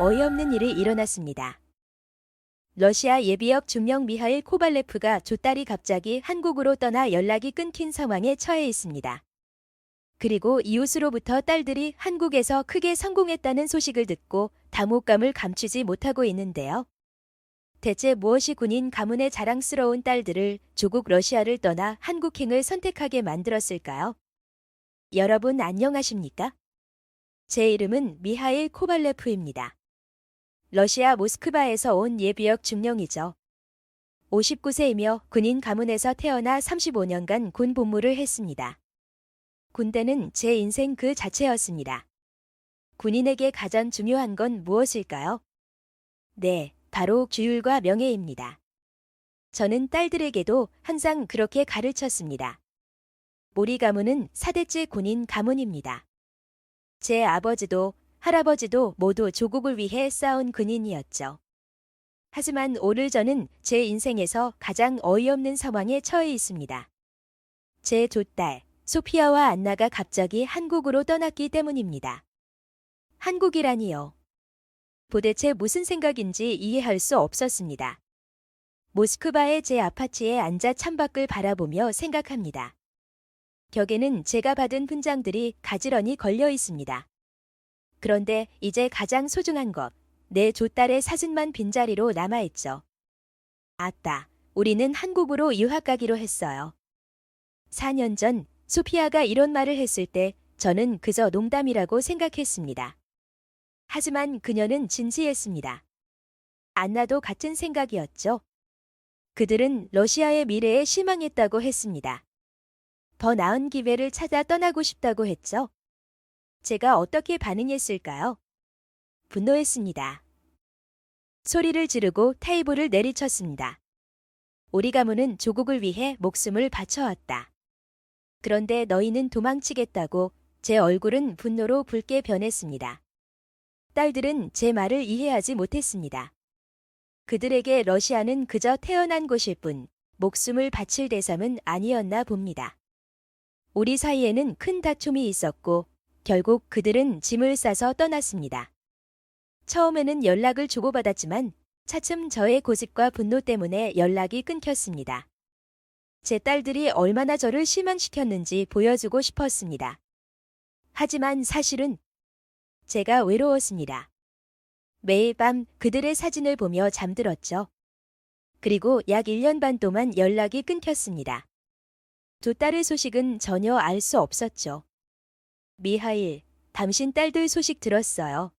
어이없는 일이 일어났습니다. 러시아 예비역 중령 미하일 코발레프가 조딸이 갑자기 한국으로 떠나 연락이 끊긴 상황에 처해 있습니다. 그리고 이웃으로부터 딸들이 한국에서 크게 성공했다는 소식을 듣고 당혹감을 감추지 못하고 있는데요. 대체 무엇이 군인 가문의 자랑스러운 딸들을 조국 러시아를 떠나 한국행을 선택하게 만들었을까요? 여러분 안녕하십니까? 제 이름은 미하일 코발레프입니다. 러시아 모스크바에서 온 예비역 중령이죠. 59세이며 군인 가문에서 태어나 35년간 군 복무를 했습니다. 군대는 제 인생 그 자체였습니다. 군인에게 가장 중요한 건 무엇일까요? 네, 바로 규율과 명예입니다. 저는 딸들에게도 항상 그렇게 가르쳤습니다. 모리 가문은 4대째 군인 가문입니다. 제 아버지도 할아버지도 모두 조국을 위해 싸운 군인이었죠. 하지만 오늘 저는 제 인생에서 가장 어이없는 상황에 처해 있습니다. 제 두 딸, 소피아와 안나가 갑자기 한국으로 떠났기 때문입니다. 한국이라니요. 도대체 무슨 생각인지 이해할 수 없었습니다. 모스크바의 제 아파트에 앉아 창밖을 바라보며 생각합니다. 벽에는 제가 받은 훈장들이 가지런히 걸려 있습니다. 그런데 이제 가장 소중한 것, 내 조딸의 사진만 빈자리로 남아있죠. 아따, 우리는 한국으로 유학 가기로 했어요. 4년 전 소피아가 이런 말을 했을 때 저는 그저 농담이라고 생각했습니다. 하지만 그녀는 진지했습니다. 안나도 같은 생각이었죠. 그들은 러시아의 미래에 실망했다고 했습니다. 더 나은 기회를 찾아 떠나고 싶다고 했죠. 제가 어떻게 반응했을까요? 분노했습니다. 소리를 지르고 테이블을 내리쳤습니다. 우리 가문은 조국을 위해 목숨을 바쳐왔다. 그런데 너희는 도망치겠다고 제 얼굴은 분노로 붉게 변했습니다. 딸들은 제 말을 이해하지 못했습니다. 그들에게 러시아는 그저 태어난 곳일 뿐 목숨을 바칠 대상은 아니었나 봅니다. 우리 사이에는 큰 다툼이 있었고 결국 그들은 짐을 싸서 떠났습니다. 처음에는 연락을 주고받았지만 차츰 저의 고집과 분노 때문에 연락이 끊겼습니다. 제 딸들이 얼마나 저를 실망시켰는지 보여주고 싶었습니다. 하지만 사실은 제가 외로웠습니다. 매일 밤 그들의 사진을 보며 잠들었죠. 그리고 약 1년 반 동안 연락이 끊겼습니다. 두 딸의 소식은 전혀 알 수 없었죠. 미하일, 당신 딸들 소식 들었어요.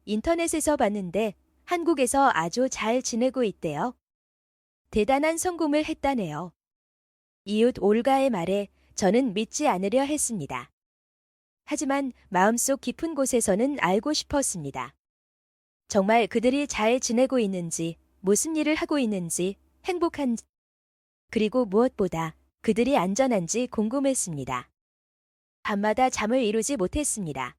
인터넷에서 봤는데 한국에서 아주 잘 지내고 있대요. 대단한 성공을 했다네요. 이웃 올가의 말에 저는 믿지 않으려 했습니다. 하지만 마음속 깊은 곳에서는 알고 싶었습니다. 정말 그들이 잘 지내고 있는지, 무슨 일을 하고 있는지, 행복한지, 그리고 무엇보다 그들이 안전한지 궁금했습니다. 밤마다 잠을 이루지 못했습니다.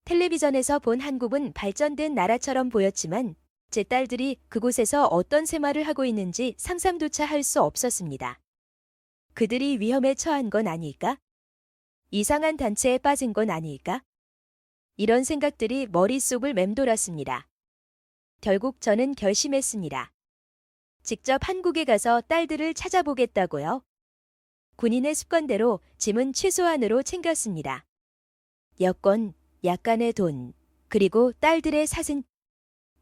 텔레비전에서 본 한국은 발전된 나라처럼 보였지만 제 딸들이 그곳에서 어떤 생활을 하고 있는지 상상조차 할 수 없었습니다. 그들이 위험에 처한 건 아닐까? 이상한 단체에 빠진 건 아닐까? 이런 생각들이 머릿속을 맴돌았습니다. 결국 저는 결심했습니다. 직접 한국에 가서 딸들을 찾아보겠다고요. 군인의 습관대로 짐은 최소한으로 챙겼습니다. 여권, 약간의 돈, 그리고 딸들의 사진.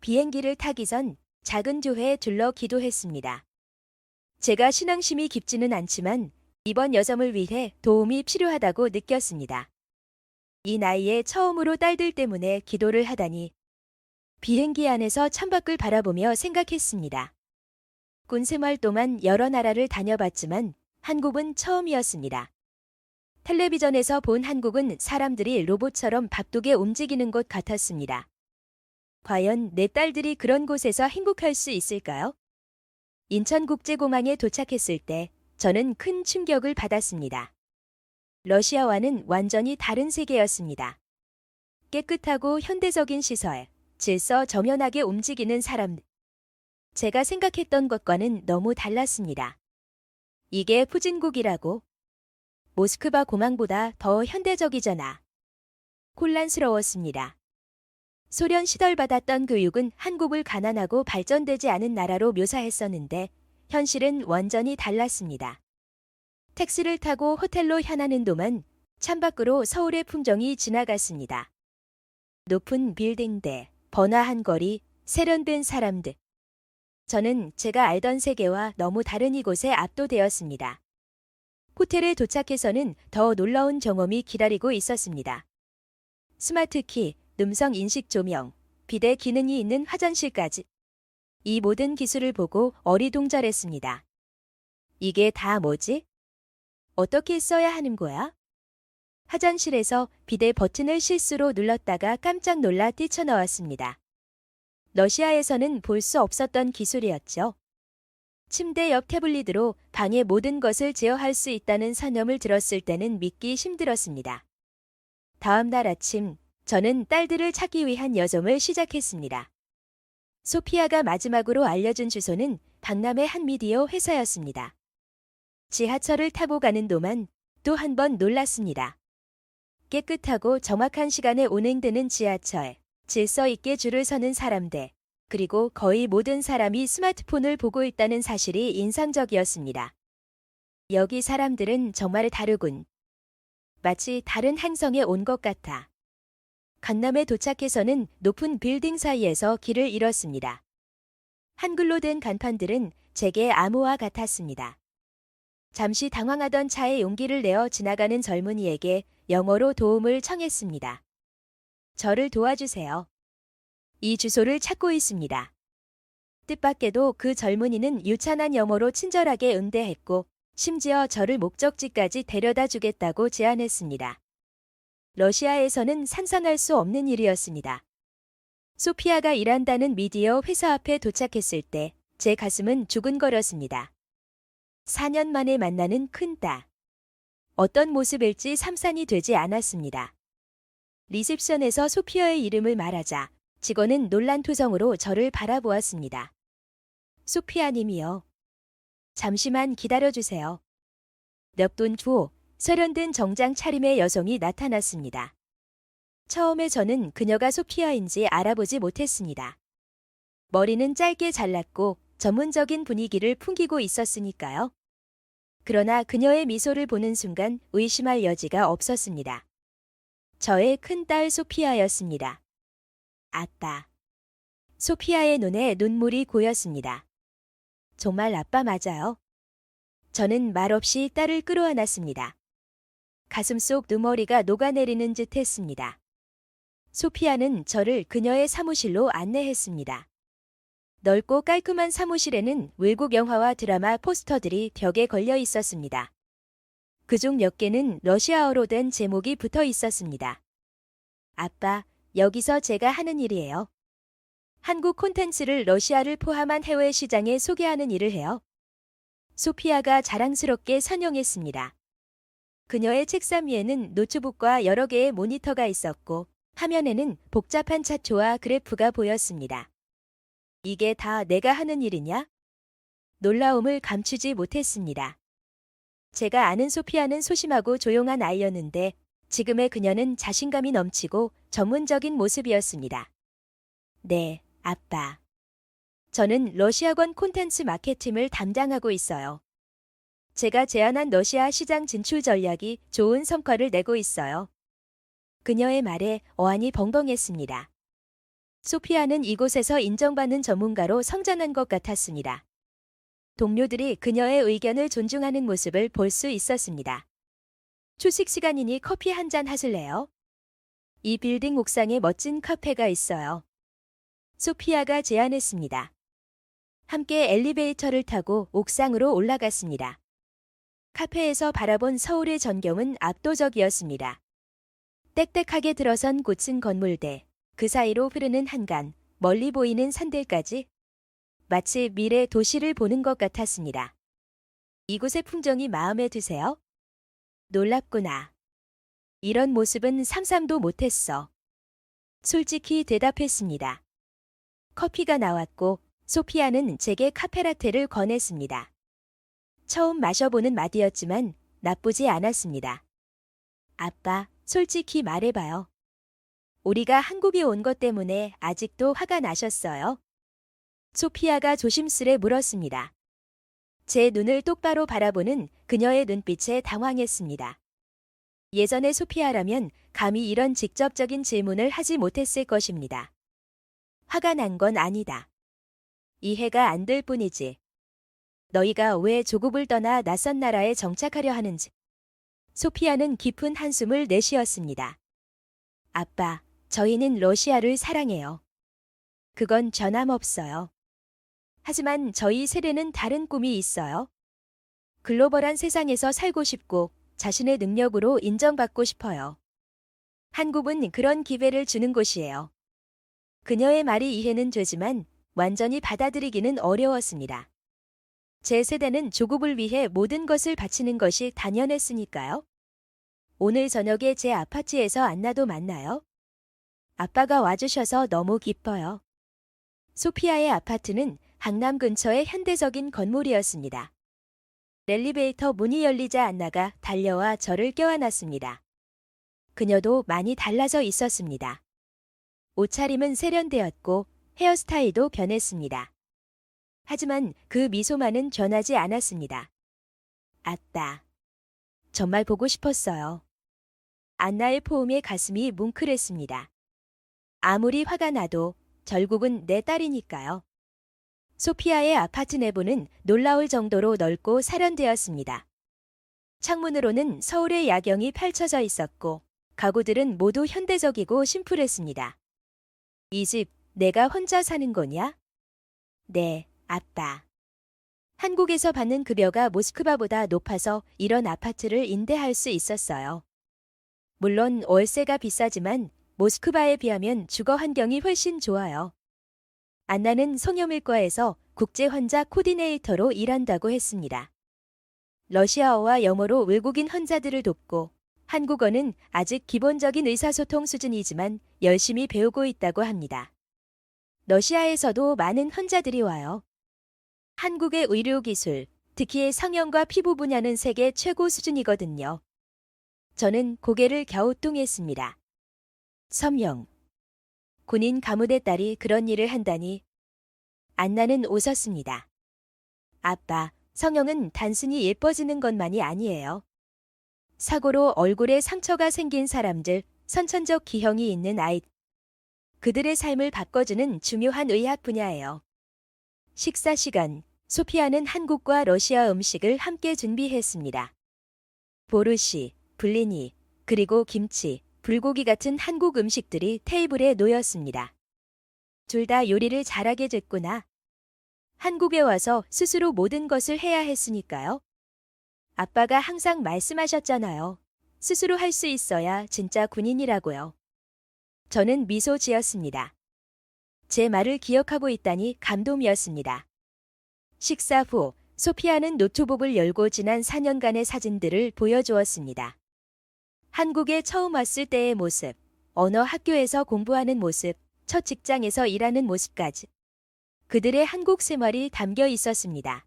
비행기를 타기 전 작은 교회에 들러 기도했습니다. 제가 신앙심이 깊지는 않지만 이번 여정을 위해 도움이 필요하다고 느꼈습니다. 이 나이에 처음으로 딸들 때문에 기도를 하다니. 비행기 안에서 창밖을 바라보며 생각했습니다. 군 생활 동안 여러 나라를 다녀봤지만 한국은 처음이었습니다. 텔레비전에서 본 한국은 사람들이 로봇처럼 바쁘게 움직이는 곳 같았습니다. 과연 내 딸들이 그런 곳에서 행복할 수 있을까요? 인천국제공항에 도착했을 때 저는 큰 충격을 받았습니다. 러시아와는 완전히 다른 세계였습니다. 깨끗하고 현대적인 시설, 질서 정연하게 움직이는 사람. 제가 생각했던 것과는 너무 달랐습니다. 이게 푸진국이라고? 모스크바 공항보다 더 현대적이잖아. 혼란스러웠습니다. 소련 시절 받았던 교육은 한국을 가난하고 발전되지 않은 나라로 묘사했었는데 현실은 완전히 달랐습니다. 택시를 타고 호텔로 향하는 동안 창밖으로 서울의 풍경이 지나갔습니다. 높은 빌딩들, 번화한 거리, 세련된 사람들. 저는 제가 알던 세계와 너무 다른 이곳에 압도되었습니다. 호텔에 도착해서는 더 놀라운 경험이 기다리고 있었습니다. 스마트키, 음성 인식 조명, 비대 기능이 있는 화장실까지. 이 모든 기술을 보고 어리둥절했습니다. 이게 다 뭐지? 어떻게 써야 하는 거야? 화장실에서 비대 버튼을 실수로 눌렀다가 깜짝 놀라 뛰쳐나왔습니다. 러시아에서는 볼 수 없었던 기술이었죠. 침대 옆 태블릿으로 방의 모든 것을 제어할 수 있다는 사념을 들었을 때는 믿기 힘들었습니다. 다음 날 아침, 저는 딸들을 찾기 위한 여정을 시작했습니다. 소피아가 마지막으로 알려준 주소는 박람회 한 미디어 회사였습니다. 지하철을 타고 가는 동안 또 한 번 놀랐습니다. 깨끗하고 정확한 시간에 운행되는 지하철, 질서 있게 줄을 서는 사람들, 그리고 거의 모든 사람이 스마트폰을 보고 있다는 사실이 인상적이었습니다. 여기 사람들은 정말 다르군. 마치 다른 행성에 온 것 같아. 강남에 도착해서는 높은 빌딩 사이에서 길을 잃었습니다. 한글로 된 간판들은 제게 암호와 같았습니다. 잠시 당황하던 차에 용기를 내어 지나가는 젊은이에게 영어로 도움을 청했습니다. 저를 도와주세요. 이 주소를 찾고 있습니다. 뜻밖에도 그 젊은이는 유창한 영어로 친절하게 응대했고 심지어 저를 목적지까지 데려다 주겠다고 제안했습니다. 러시아에서는 상상할 수 없는 일이었습니다. 소피아가 일한다는 미디어 회사 앞에 도착했을 때 제 가슴은 두근거렸습니다. 4년 만에 만나는 큰딸. 어떤 모습일지 상상이 되지 않았습니다. 리셉션에서 소피아의 이름을 말하자 직원은 놀란 표정으로 저를 바라보았습니다. 소피아님이요. 잠시만 기다려주세요. 몇 분 후 세련된 정장 차림의 여성이 나타났습니다. 처음에 저는 그녀가 소피아인지 알아보지 못했습니다. 머리는 짧게 잘랐고 전문적인 분위기를 풍기고 있었으니까요. 그러나 그녀의 미소를 보는 순간 의심할 여지가 없었습니다. 저의 큰딸 소피아였습니다. 아빠. 소피아의 눈에 눈물이 고였습니다. 정말 아빠 맞아요? 저는 말없이 딸을 끌어안았습니다. 가슴속 눈머리가 녹아내리는 듯 했습니다. 소피아는 저를 그녀의 사무실로 안내했습니다. 넓고 깔끔한 사무실에는 외국 영화와 드라마 포스터들이 벽에 걸려 있었습니다. 그중 몇 개는 러시아어로 된 제목이 붙어 있었습니다. 아빠, 여기서 제가 하는 일이에요. 한국 콘텐츠를 러시아를 포함한 해외 시장에 소개하는 일을 해요. 소피아가 자랑스럽게 선영했습니다. 그녀의 책상 위에는 노트북과 여러 개의 모니터가 있었고 화면에는 복잡한 차트와 그래프가 보였습니다. 이게 다 내가 하는 일이냐? 놀라움을 감추지 못했습니다. 제가 아는 소피아는 소심하고 조용한 아이였는데 지금의 그녀는 자신감이 넘치고 전문적인 모습이었습니다. 네, 아빠. 저는 러시아권 콘텐츠 마케팅을 담당하고 있어요. 제가 제안한 러시아 시장 진출 전략이 좋은 성과를 내고 있어요. 그녀의 말에 어안이 벙벙했습니다. 소피아는 이곳에서 인정받는 전문가로 성장한 것 같았습니다. 동료들이 그녀의 의견을 존중하는 모습을 볼 수 있었습니다. 휴식 시간이니 커피 한 잔 하실래요? 이 빌딩 옥상에 멋진 카페가 있어요. 소피아가 제안했습니다. 함께 엘리베이터를 타고 옥상으로 올라갔습니다. 카페에서 바라본 서울의 전경은 압도적이었습니다. 빽빽하게 들어선 고층 건물들, 그 사이로 흐르는 한강, 멀리 보이는 산들까지 마치 미래 도시를 보는 것 같았습니다. 이곳의 풍경이 마음에 드세요? 놀랍구나. 이런 모습은 상상도 못했어. 솔직히 대답했습니다. 커피가 나왔고 소피아는 제게 카페라테를 권했습니다. 처음 마셔보는 맛이었지만 나쁘지 않았습니다. 아빠, 솔직히 말해봐요. 우리가 한국에 온 것 때문에 아직도 화가 나셨어요? 소피아가 조심스레 물었습니다. 제 눈을 똑바로 바라보는 그녀의 눈빛에 당황했습니다. 예전의 소피아라면 감히 이런 직접적인 질문을 하지 못했을 것입니다. 화가 난 건 아니다. 이해가 안 될 뿐이지. 너희가 왜 조국을 떠나 낯선 나라에 정착하려 하는지. 소피아는 깊은 한숨을 내쉬었습니다. 아빠, 저희는 러시아를 사랑해요. 그건 변함없어요. 하지만 저희 세대는 다른 꿈이 있어요. 글로벌한 세상에서 살고 싶고 자신의 능력으로 인정받고 싶어요. 한국은 그런 기회를 주는 곳이에요. 그녀의 말이 이해는 되지만 완전히 받아들이기는 어려웠습니다. 제 세대는 조국을 위해 모든 것을 바치는 것이 당연했으니까요. 오늘 저녁에 제 아파트에서 안나도 만나요. 아빠가 와주셔서 너무 기뻐요. 소피아의 아파트는 강남 근처의 현대적인 건물이었습니다. 엘리베이터 문이 열리자 안나가 달려와 저를 껴안았습니다. 그녀도 많이 달라져 있었습니다. 옷차림은 세련되었고 헤어스타일도 변했습니다. 하지만 그 미소만은 변하지 않았습니다. 아따. 정말 보고 싶었어요. 안나의 포음에 가슴이 뭉클했습니다. 아무리 화가 나도 결국은 내 딸이니까요. 소피아의 아파트 내부는 놀라울 정도로 넓고 세련되었습니다. 창문으로는 서울의 야경이 펼쳐져 있었고 가구들은 모두 현대적이고 심플했습니다. 이 집 내가 혼자 사는 거냐? 네, 아빠. 한국에서 받는 급여가 모스크바보다 높아서 이런 아파트를 임대할 수 있었어요. 물론 월세가 비싸지만 모스크바에 비하면 주거 환경이 훨씬 좋아요. 안나는 성형외과에서 국제 환자 코디네이터로 일한다고 했습니다. 러시아어와 영어로 외국인 환자들을 돕고 한국어는 아직 기본적인 의사소통 수준이지만 열심히 배우고 있다고 합니다. 러시아에서도 많은 환자들이 와요. 한국의 의료기술, 특히 성형과 피부 분야는 세계 최고 수준이거든요. 저는 고개를 갸우뚱했습니다. 성형. 군인 가무대 딸이 그런 일을 한다니. 안나는 웃었습니다. 아빠, 성형은 단순히 예뻐지는 것만이 아니에요. 사고로 얼굴에 상처가 생긴 사람들, 선천적 기형이 있는 아이. 그들의 삶을 바꿔주는 중요한 의학 분야예요. 식사 시간, 소피아는 한국과 러시아 음식을 함께 준비했습니다. 보르시, 블리니, 그리고 김치, 불고기 같은 한국 음식들이 테이블에 놓였습니다. 둘 다 요리를 잘하게 됐구나. 한국에 와서 스스로 모든 것을 해야 했으니까요. 아빠가 항상 말씀하셨잖아요. 스스로 할 수 있어야 진짜 군인이라고요. 저는 미소 지었습니다. 제 말을 기억하고 있다니 감동이었습니다. 식사 후 소피아는 노트북을 열고 지난 4년간의 사진들을 보여주었습니다. 한국에 처음 왔을 때의 모습, 언어 학교에서 공부하는 모습, 첫 직장에서 일하는 모습까지. 그들의 한국 생활이 담겨 있었습니다.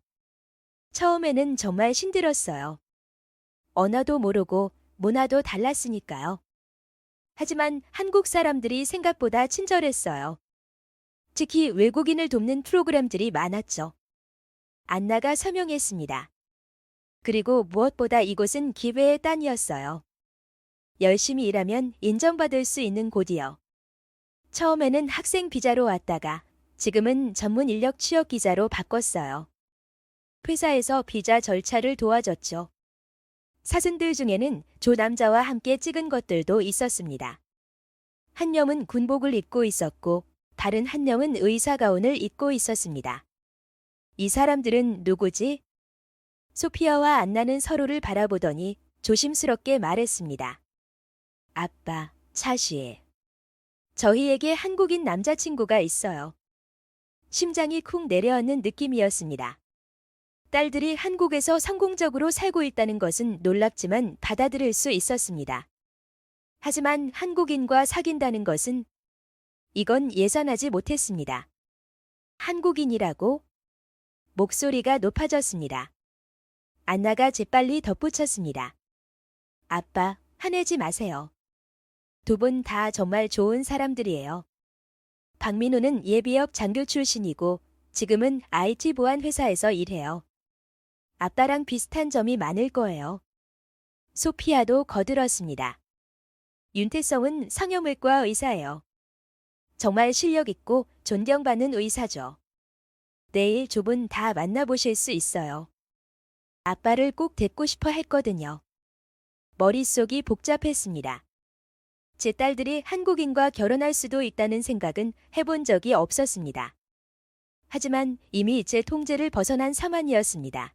처음에는 정말 힘들었어요. 언어도 모르고 문화도 달랐으니까요. 하지만 한국 사람들이 생각보다 친절했어요. 특히 외국인을 돕는 프로그램들이 많았죠. 안나가 설명했습니다. 그리고 무엇보다 이곳은 기회의 땅이었어요. 열심히 일하면 인정받을 수 있는 곳이요. 처음에는 학생 비자로 왔다가 지금은 전문 인력 취업 비자로 바꿨어요. 회사에서 비자 절차를 도와줬죠. 사진들 중에는 조 남자와 함께 찍은 것들도 있었습니다. 한 명은 군복을 입고 있었고 다른 한 명은 의사 가운을 입고 있었습니다. 이 사람들은 누구지? 소피아와 안나는 서로를 바라보더니 조심스럽게 말했습니다. 아빠, 차시. 저희에게 한국인 남자친구가 있어요. 심장이 쿵 내려앉는 느낌이었습니다. 딸들이 한국에서 성공적으로 살고 있다는 것은 놀랍지만 받아들일 수 있었습니다. 하지만 한국인과 사귄다는 것은 이건 예상하지 못했습니다. 한국인이라고? 목소리가 높아졌습니다. 안나가 재빨리 덧붙였습니다. 아빠, 화내지 마세요. 두 분 다 정말 좋은 사람들이에요. 박민호는 예비역 장교 출신이고 지금은 IT 보안 회사에서 일해요. 아빠랑 비슷한 점이 많을 거예요. 소피아도 거들었습니다. 윤태성은 성형외과 의사예요. 정말 실력 있고 존경받는 의사죠. 내일 두 분 다 만나보실 수 있어요. 아빠를 꼭 뵙고 싶어 했거든요. 머릿속이 복잡했습니다. 제 딸들이 한국인과 결혼할 수도 있다는 생각은 해본 적이 없었습니다. 하지만 이미 제 통제를 벗어난 상황이었습니다.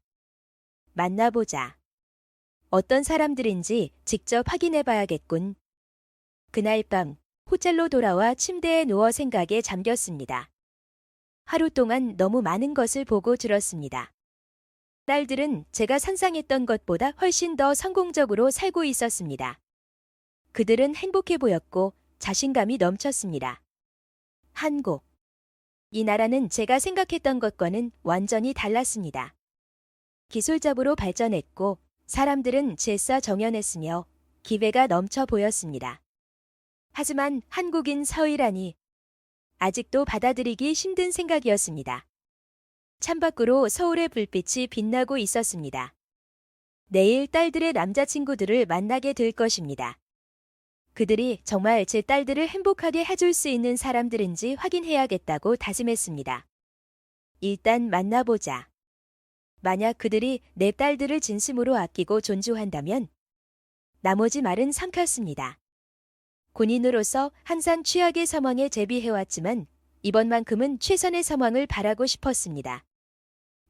만나보자. 어떤 사람들인지 직접 확인해봐야겠군. 그날 밤 호텔로 돌아와 침대에 누워 생각에 잠겼습니다. 하루 동안 너무 많은 것을 보고 들었습니다. 딸들은 제가 상상했던 것보다 훨씬 더 성공적으로 살고 있었습니다. 그들은 행복해 보였고 자신감이 넘쳤습니다. 한국. 이 나라는 제가 생각했던 것과는 완전히 달랐습니다. 기술적으로 발전했고 사람들은 질서정연했으며 기회가 넘쳐 보였습니다. 하지만 한국인 서이라니 아직도 받아들이기 힘든 생각이었습니다. 창밖으로 서울의 불빛이 빛나고 있었습니다. 내일 딸들의 남자친구들을 만나게 될 것입니다. 그들이 정말 제 딸들을 행복하게 해줄 수 있는 사람들인지 확인해야겠다고 다짐했습니다. 일단 만나보자. 만약 그들이 내 딸들을 진심으로 아끼고 존중한다면 나머지 말은 삼켰습니다. 군인으로서 항상 최악의 상황에 대비해왔지만 이번만큼은 최선의 상황을 바라고 싶었습니다.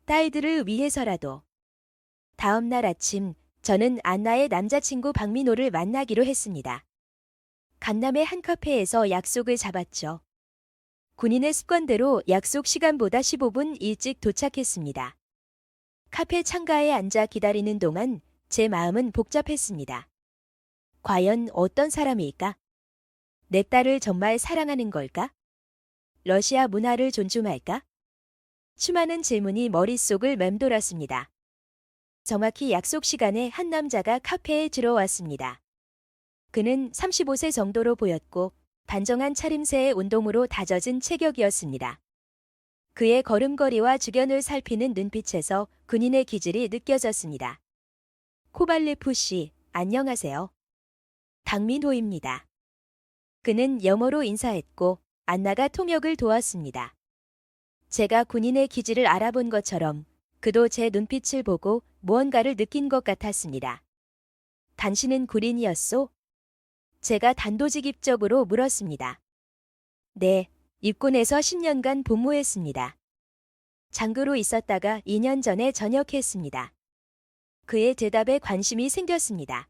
딸들을 위해서라도. 다음 날 아침 저는 안나의 남자친구 박민호를 만나기로 했습니다. 강남의 한 카페에서 약속을 잡았죠. 군인의 습관대로 약속 시간보다 15분 일찍 도착했습니다. 카페 창가에 앉아 기다리는 동안 제 마음은 복잡했습니다. 과연 어떤 사람일까? 내 딸을 정말 사랑하는 걸까? 러시아 문화를 존중할까? 수많은 질문이 머릿속을 맴돌았습니다. 정확히 약속 시간에 한 남자가 카페에 들어왔습니다. 그는 35세 정도로 보였고 단정한 차림새의 운동으로 다져진 체격이었습니다. 그의 걸음걸이와 주변을 살피는 눈빛에서 군인의 기질이 느껴졌습니다. 코발레프 씨, 안녕하세요. 박민호입니다. 그는 영어로 인사했고 안나가 통역을 도왔습니다. 제가 군인의 기질을 알아본 것처럼 그도 제 눈빛을 보고 무언가를 느낀 것 같았습니다. 당신은 군인이었소? 제가 단도직입적으로 물었습니다. 네, 육군에서 10년간 복무했습니다. 장교로 있었다가 2년 전에 전역했습니다. 그의 대답에 관심이 생겼습니다.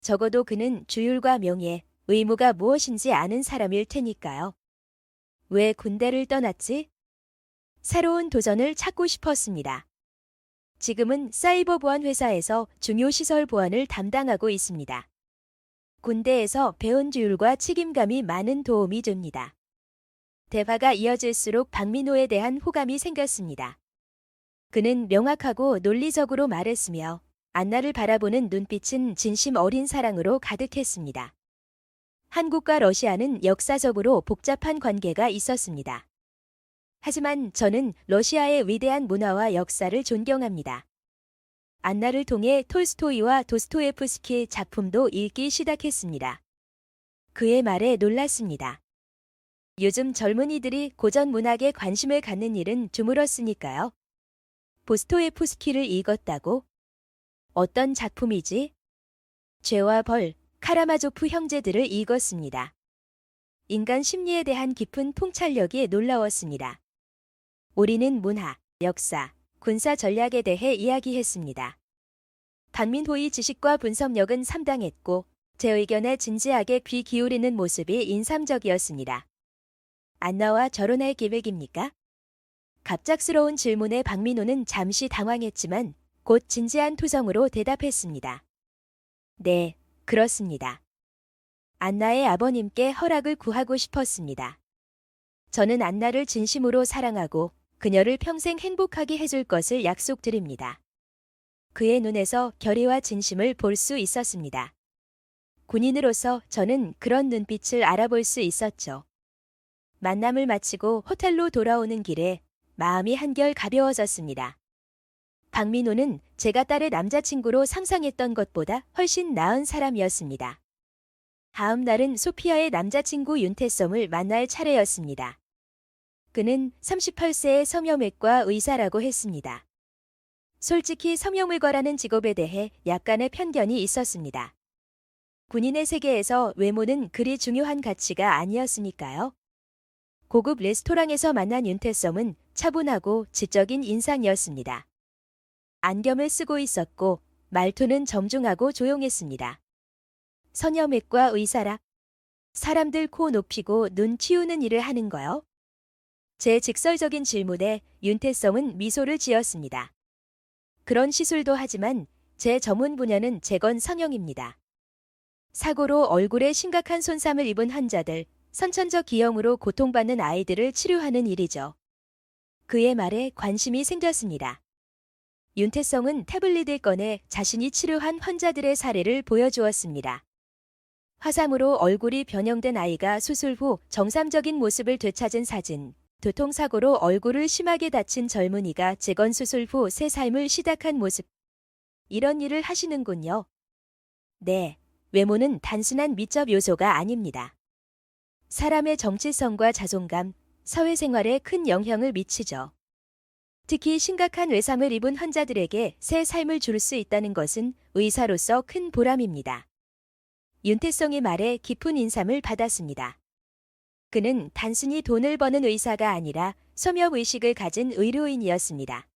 적어도 그는 주율과 명예, 의무가 무엇인지 아는 사람일 테니까요. 왜 군대를 떠났지? 새로운 도전을 찾고 싶었습니다. 지금은 사이버 보안 회사에서 중요 시설 보안을 담당하고 있습니다. 군대에서 배운 주율과 책임감이 많은 도움이 됩니다. 대화가 이어질수록 박민호에 대한 호감이 생겼습니다. 그는 명확하고 논리적으로 말했으며 안나를 바라보는 눈빛은 진심 어린 사랑으로 가득했습니다. 한국과 러시아는 역사적으로 복잡한 관계가 있었습니다. 하지만 저는 러시아의 위대한 문화와 역사를 존경합니다. 안나를 통해 톨스토이와 도스토예프스키의 작품도 읽기 시작했습니다. 그의 말에 놀랐습니다. 요즘 젊은이들이 고전 문학에 관심을 갖는 일은 드물었으니까요. 도스토예프스키를 읽었다고? 어떤 작품이지? 죄와 벌, 카라마조프 형제들을 읽었습니다. 인간 심리에 대한 깊은 통찰력이 놀라웠습니다. 우리는 문화, 역사, 군사 전략에 대해 이야기했습니다. 박민호의 지식과 분석력은 상당했고 제 의견에 진지하게 귀 기울이는 모습이 인상적이었습니다. 안나와 결혼할 계획입니까? 갑작스러운 질문에 박민호는 잠시 당황했지만 곧 진지한 표정으로 대답했습니다. 네, 그렇습니다. 안나의 아버님께 허락을 구하고 싶었습니다. 저는 안나를 진심으로 사랑하고 그녀를 평생 행복하게 해줄 것을 약속드립니다. 그의 눈에서 결의와 진심을 볼 수 있었습니다. 군인으로서 저는 그런 눈빛을 알아볼 수 있었죠. 만남을 마치고 호텔로 돌아오는 길에 마음이 한결 가벼워졌습니다. 박민호는 제가 딸의 남자친구로 상상했던 것보다 훨씬 나은 사람이었습니다. 다음 날은 소피아의 남자친구 윤태성을 만날 차례였습니다. 그는 38세의 성형외과 의사라고 했습니다. 솔직히 성형외과라는 직업에 대해 약간의 편견이 있었습니다. 군인의 세계에서 외모는 그리 중요한 가치가 아니었으니까요. 고급 레스토랑에서 만난 윤태성은 차분하고 지적인 인상이었습니다. 안경을 쓰고 있었고 말투는 정중하고 조용했습니다. 성형외과 의사라. 사람들 코 높이고 눈 치우는 일을 하는 거요? 제 직설적인 질문에 윤태성은 미소를 지었습니다. 그런 시술도 하지만 제 전문 분야는 재건 성형입니다. 사고로 얼굴에 심각한 손상을 입은 환자들, 선천적 기형으로 고통받는 아이들을 치료하는 일이죠. 그의 말에 관심이 생겼습니다. 윤태성은 태블릿을 꺼내 자신이 치료한 환자들의 사례를 보여주었습니다. 화상으로 얼굴이 변형된 아이가 수술 후 정상적인 모습을 되찾은 사진, 교통사고로 얼굴을 심하게 다친 젊은이가 재건수술 후 새 삶을 시작한 모습. 이런 일을 하시는군요. 네, 외모는 단순한 미적 요소가 아닙니다. 사람의 정체성과 자존감, 사회생활에 큰 영향을 미치죠. 특히 심각한 외상을 입은 환자들에게 새 삶을 줄 수 있다는 것은 의사로서 큰 보람입니다. 윤태성의 말에 깊은 인상을 받았습니다. 그는 단순히 돈을 버는 의사가 아니라 소명의식을 가진 의료인이었습니다.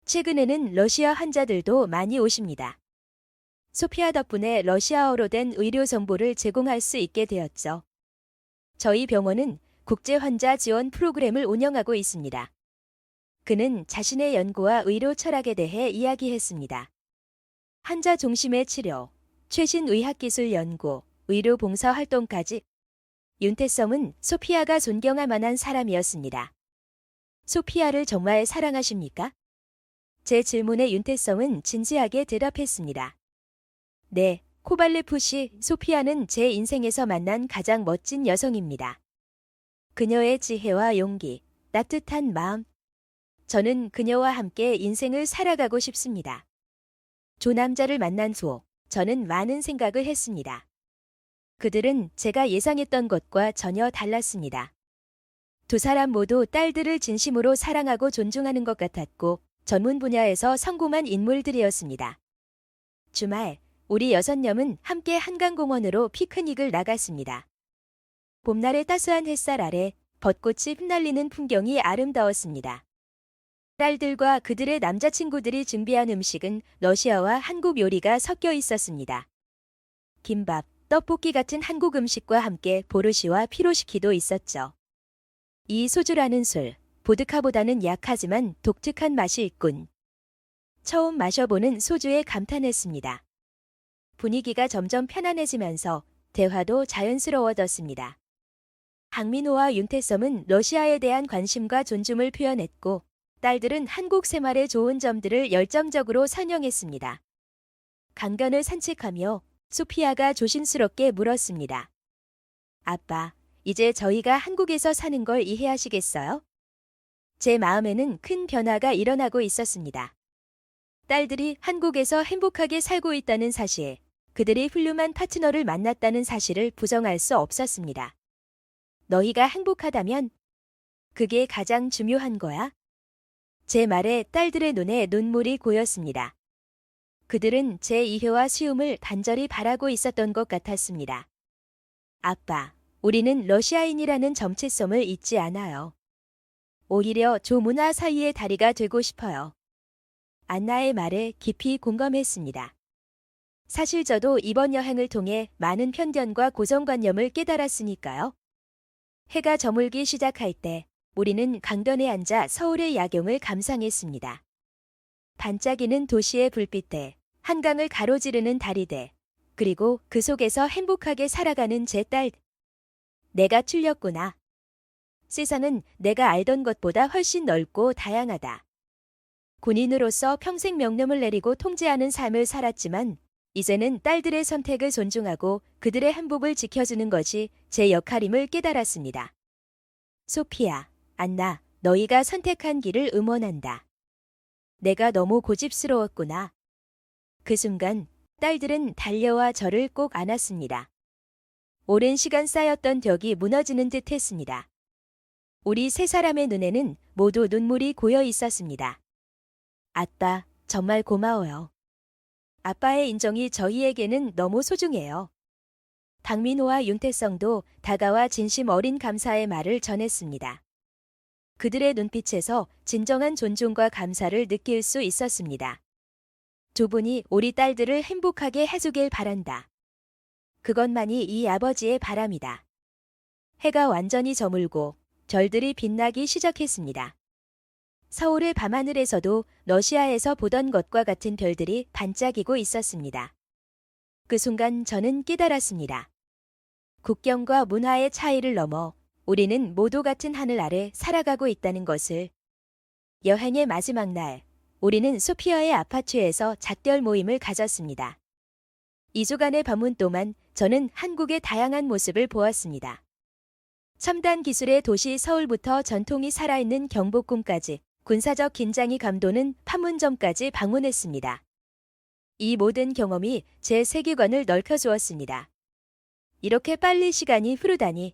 최근에는 러시아 환자들도 많이 오십니다. 소피아 덕분에 러시아어로 된 의료 정보를 제공할 수 있게 되었죠. 저희 병원은 국제 환자 지원 프로그램을 운영하고 있습니다. 그는 자신의 연구와 의료 철학에 대해 이야기했습니다. 환자 중심의 치료, 최신 의학기술 연구, 의료 봉사 활동까지. 윤태성은 소피아가 존경할 만한 사람이었습니다. 소피아를 정말 사랑하십니까? 제 질문에 윤태성은 진지하게 대답했습니다. 네, 코발레프 씨, 소피아는 제 인생에서 만난 가장 멋진 여성입니다. 그녀의 지혜와 용기, 따뜻한 마음. 저는 그녀와 함께 인생을 살아가고 싶습니다. 조남자를 만난 후 저는 많은 생각을 했습니다. 그들은 제가 예상했던 것과 전혀 달랐습니다. 두 사람 모두 딸들을 진심으로 사랑하고 존중하는 것 같았고 전문 분야에서 성공한 인물들이었습니다. 주말, 우리 6명은 함께 한강공원으로 피크닉을 나갔습니다. 봄날의 따스한 햇살 아래 벚꽃이 흩날리는 풍경이 아름다웠습니다. 딸들과 그들의 남자친구들이 준비한 음식은 러시아와 한국 요리가 섞여 있었습니다. 김밥, 떡볶이 같은 한국 음식과 함께 보르시와 피로시키도 있었죠. 이 소주라는 술, 보드카보다는 약하지만 독특한 맛이 있군. 처음 마셔보는 소주에 감탄했습니다. 분위기가 점점 편안해지면서 대화도 자연스러워졌습니다. 박민호와 윤태성은 러시아에 대한 관심과 존중을 표현했고 딸들은 한국 생활의 좋은 점들을 열정적으로 설명했습니다. 강변을 산책하며 소피아가 조심스럽게 물었습니다. 아빠, 이제 저희가 한국에서 사는 걸 이해하시겠어요? 제 마음에는 큰 변화가 일어나고 있었습니다. 딸들이 한국에서 행복하게 살고 있다는 사실, 그들이 훌륭한 파트너를 만났다는 사실을 부정할 수 없었습니다. 너희가 행복하다면 그게 가장 중요한 거야? 제 말에 딸들의 눈에 눈물이 고였습니다. 그들은 제 이해와 수용을 간절히 바라고 있었던 것 같았습니다. 아빠, 우리는 러시아인이라는 정체성을 잊지 않아요. 오히려 조문화 사이의 다리가 되고 싶어요. 안나의 말에 깊이 공감했습니다. 사실 저도 이번 여행을 통해 많은 편견과 고정관념을 깨달았으니까요. 해가 저물기 시작할 때 우리는 강변에 앉아 서울의 야경을 감상했습니다. 반짝이는 도시의 불빛대, 한강을 가로지르는 다리대, 그리고 그 속에서 행복하게 살아가는 제 딸. 내가 틀렸구나. 세상은 내가 알던 것보다 훨씬 넓고 다양하다. 군인으로서 평생 명령을 내리고 통제하는 삶을 살았지만 이제는 딸들의 선택을 존중하고 그들의 행복을 지켜주는 것이 제 역할임을 깨달았습니다. 소피아, 안나, 너희가 선택한 길을 응원한다. 내가 너무 고집스러웠구나. 그 순간 딸들은 달려와 저를 꼭 안았습니다. 오랜 시간 쌓였던 벽이 무너지는 듯 했습니다. 우리 세 사람의 눈에는 모두 눈물이 고여 있었습니다. 아빠, 정말 고마워요. 아빠의 인정이 저희에게는 너무 소중해요. 박민호와 윤태성도 다가와 진심 어린 감사의 말을 전했습니다. 그들의 눈빛에서 진정한 존중과 감사를 느낄 수 있었습니다. 두 분이 우리 딸들을 행복하게 해주길 바란다. 그것만이 이 아버지의 바람이다. 해가 완전히 저물고 별들이 빛나기 시작했습니다. 서울의 밤하늘에서도 러시아에서 보던 것과 같은 별들이 반짝이고 있었습니다. 그 순간 저는 깨달았습니다. 국경과 문화의 차이를 넘어 우리는 모두 같은 하늘 아래 살아가고 있다는 것을. 여행의 마지막 날, 우리는 소피아의 아파트에서 작별 모임을 가졌습니다. 2주간의 방문 동안 저는 한국의 다양한 모습을 보았습니다. 첨단 기술의 도시 서울부터 전통이 살아있는 경복궁까지 군사적 긴장이 감도는 판문점까지 방문했습니다. 이 모든 경험이 제 세계관을 넓혀주었습니다. 이렇게 빨리 시간이 흐르다니.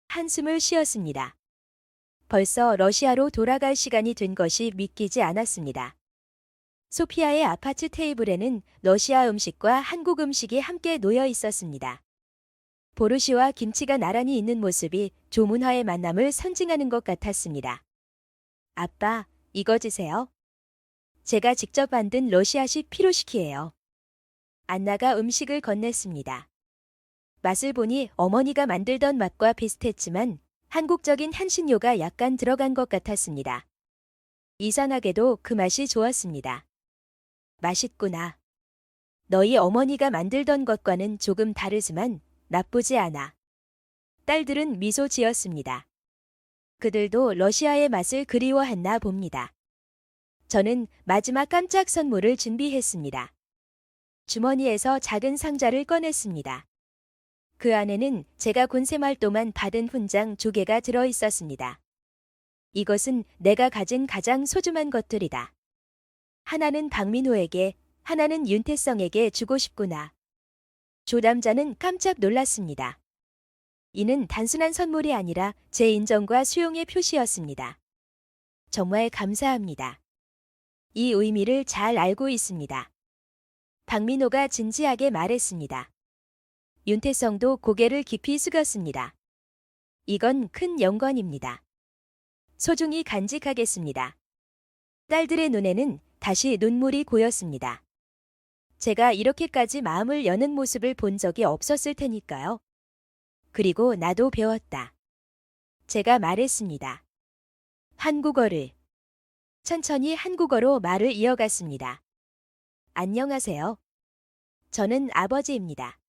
한숨을 쉬었습니다. 벌써 러시아로 돌아갈 시간이 된 것이 믿기지 않았습니다. 소피아의 아파트 테이블에는 러시아 음식과 한국 음식이 함께 놓여 있었습니다. 보르시와 김치가 나란히 있는 모습이 조문화의 만남을 상징하는 것 같았습니다. 아빠, 이거 드세요. 제가 직접 만든 러시아식 피로시키예요. 안나가 음식을 건넸습니다. 맛을 보니 어머니가 만들던 맛과 비슷했지만 한국적인 향신료가 약간 들어간 것 같았습니다. 이상하게도 그 맛이 좋았습니다. 맛있구나. 너희 어머니가 만들던 것과는 조금 다르지만 나쁘지 않아. 딸들은 미소 지었습니다. 그들도 러시아의 맛을 그리워했나 봅니다. 저는 마지막 깜짝 선물을 준비했습니다. 주머니에서 작은 상자를 꺼냈습니다. 그 안에는 제가 군 생활 동안 받은 훈장 2개가 들어 있었습니다. 이것은 내가 가진 가장 소중한 것들이다. 하나는 박민호에게, 하나는 윤태성에게 주고 싶구나. 조 남자는 깜짝 놀랐습니다. 이는 단순한 선물이 아니라 제 인정과 수용의 표시였습니다. 정말 감사합니다. 이 의미를 잘 알고 있습니다. 박민호가 진지하게 말했습니다. 윤태성도 고개를 깊이 숙였습니다. 이건 큰 영광입니다. 소중히 간직하겠습니다. 딸들의 눈에는 다시 눈물이 고였습니다. 제가 이렇게까지 마음을 여는 모습을 본 적이 없었을 테니까요. 그리고 나도 배웠다. 제가 말했습니다. 한국어를. 천천히 한국어로 말을 이어갔습니다. 안녕하세요. 저는 아버지입니다.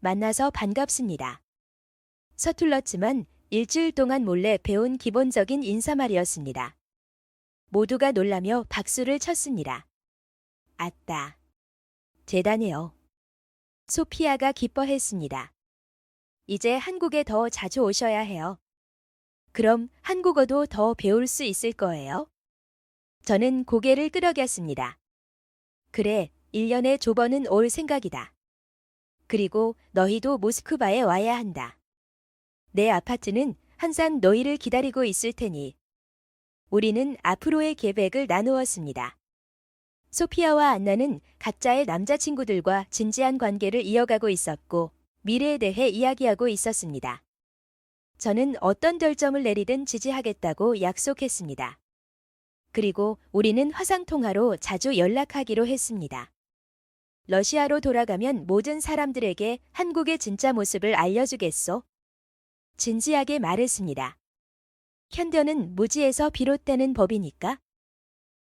만나서 반갑습니다. 서툴렀지만 일주일 동안 몰래 배운 기본적인 인사말이었습니다. 모두가 놀라며 박수를 쳤습니다. 아따. 대단해요. 소피아가 기뻐했습니다. 이제 한국에 더 자주 오셔야 해요. 그럼 한국어도 더 배울 수 있을 거예요? 저는 고개를 끄덕였습니다. 그래, 1년에 조번은 올 생각이다. 그리고 너희도 모스크바에 와야 한다. 내 아파트는 항상 너희를 기다리고 있을 테니. 우리는 앞으로의 계획을 나누었습니다. 소피아와 안나는 각자의 남자친구들과 진지한 관계를 이어가고 있었고 미래에 대해 이야기하고 있었습니다. 저는 어떤 결정을 내리든 지지하겠다고 약속했습니다. 그리고 우리는 화상통화로 자주 연락하기로 했습니다. 러시아로 돌아가면 모든 사람들에게 한국의 진짜 모습을 알려주겠소? 진지하게 말했습니다. 편견은 무지에서 비롯되는 법이니까?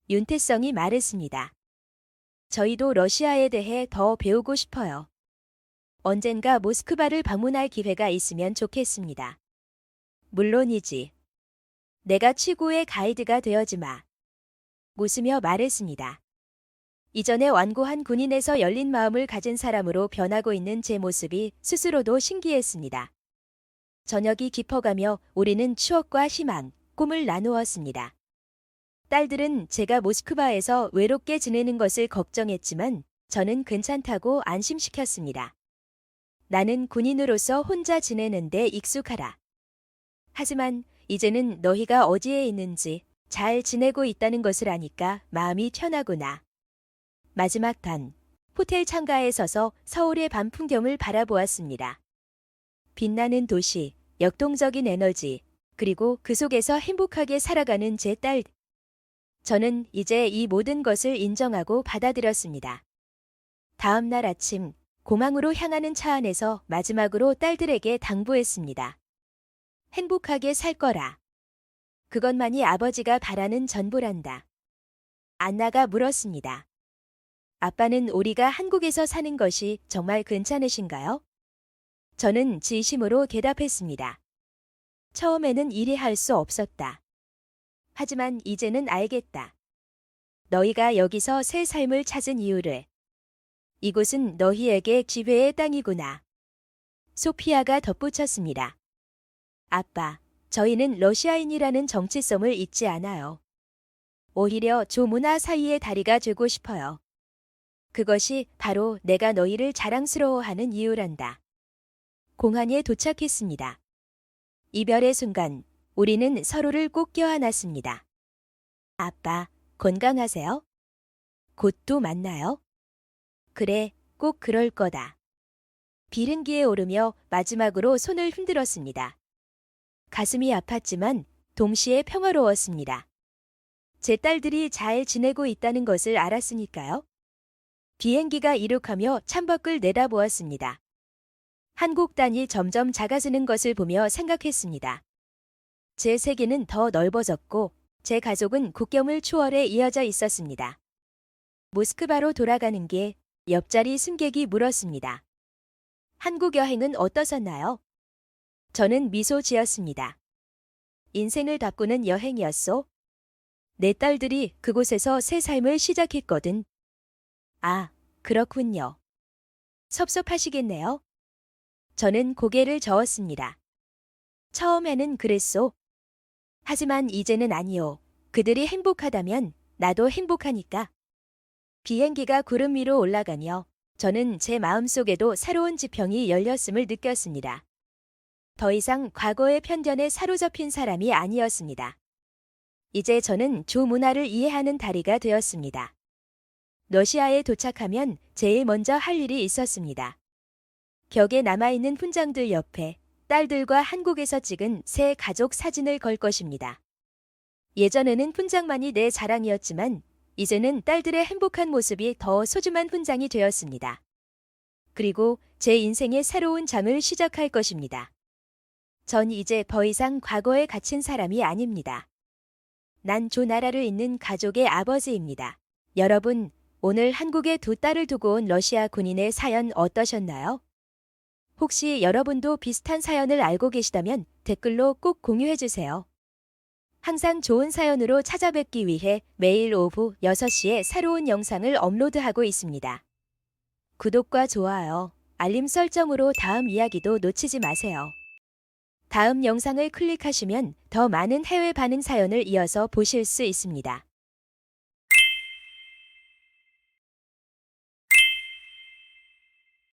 윤태성이 말했습니다. 저희도 러시아에 대해 더 배우고 싶어요. 언젠가 모스크바를 방문할 기회가 있으면 좋겠습니다. 물론이지. 내가 최고의 가이드가 되어주마. 웃으며 말했습니다. 이전에 완고한 군인에서 열린 마음을 가진 사람으로 변하고 있는 제 모습이 스스로도 신기했습니다. 저녁이 깊어가며 우리는 추억과 희망, 꿈을 나누었습니다. 딸들은 제가 모스크바에서 외롭게 지내는 것을 걱정했지만 저는 괜찮다고 안심시켰습니다. 나는 군인으로서 혼자 지내는데 익숙하라. 하지만 이제는 너희가 어디에 있는지 잘 지내고 있다는 것을 아니까 마음이 편하구나. 마지막 반, 호텔 창가에 서서 서울의 밤 풍경을 바라보았습니다. 빛나는 도시, 역동적인 에너지, 그리고 그 속에서 행복하게 살아가는 제 딸. 저는 이제 이 모든 것을 인정하고 받아들였습니다. 다음 날 아침, 공항으로 향하는 차 안에서 마지막으로 딸들에게 당부했습니다. 행복하게 살 거라. 그것만이 아버지가 바라는 전부란다. 안나가 물었습니다. 아빠는 우리가 한국에서 사는 것이 정말 괜찮으신가요? 저는 진심으로 대답했습니다. 처음에는 이해할 수 없었다. 하지만 이제는 알겠다. 너희가 여기서 새 삶을 찾은 이유를. 이곳은 너희에게 지배의 땅이구나. 소피아가 덧붙였습니다. 아빠, 저희는 러시아인이라는 정체성을 잊지 않아요. 오히려 조 문화 사이의 다리가 되고 싶어요. 그것이 바로 내가 너희를 자랑스러워하는 이유란다. 공항에 도착했습니다. 이별의 순간, 우리는 서로를 꼭 껴안았습니다. 아빠, 건강하세요? 곧 또 만나요? 그래, 꼭 그럴 거다. 비행기에 오르며 마지막으로 손을 흔들었습니다. 가슴이 아팠지만 동시에 평화로웠습니다. 제 딸들이 잘 지내고 있다는 것을 알았으니까요. 비행기가 이륙하며 창밖을 내다보았습니다. 한국 땅이 점점 작아지는 것을 보며 생각했습니다. 제 세계는 더 넓어졌고 제 가족은 국경을 초월해 이어져 있었습니다. 모스크바로 돌아가는 게 옆자리 승객이 물었습니다. 한국 여행은 어떠셨나요? 저는 미소 지었습니다. 인생을 바꾸는 여행이었소. 내 딸들이 그곳에서 새 삶을 시작했거든. 아, 그렇군요. 섭섭하시겠네요. 저는 고개를 저었습니다. 처음에는 그랬소. 하지만 이제는 아니요. 그들이 행복하다면 나도 행복하니까. 비행기가 구름 위로 올라가며 저는 제 마음속에도 새로운 지평이 열렸음을 느꼈습니다. 더 이상 과거의 편견에 사로잡힌 사람이 아니었습니다. 이제 저는 조 문화를 이해하는 다리가 되었습니다. 러시아에 도착하면 제일 먼저 할 일이 있었습니다. 벽에 남아있는 훈장들 옆에 딸들과 한국에서 찍은 새 가족 사진을 걸 것입니다. 예전에는 훈장만이 내 자랑이었지만 이제는 딸들의 행복한 모습이 더 소중한 훈장이 되었습니다. 그리고 제 인생의 새로운 장을 시작할 것입니다. 전 이제 더 이상 과거에 갇힌 사람이 아닙니다. 난 조 나라를 잇는 가족의 아버지입니다. 여러분, 오늘 한국에 두 딸을 두고 온 러시아 군인의 사연 어떠셨나요? 혹시 여러분도 비슷한 사연을 알고 계시다면 댓글로 꼭 공유해주세요. 항상 좋은 사연으로 찾아뵙기 위해 매일 오후 6시에 새로운 영상을 업로드하고 있습니다. 구독과 좋아요, 알림 설정으로 다음 이야기도 놓치지 마세요. 다음 영상을 클릭하시면 더 많은 해외 반응 사연을 이어서 보실 수 있습니다.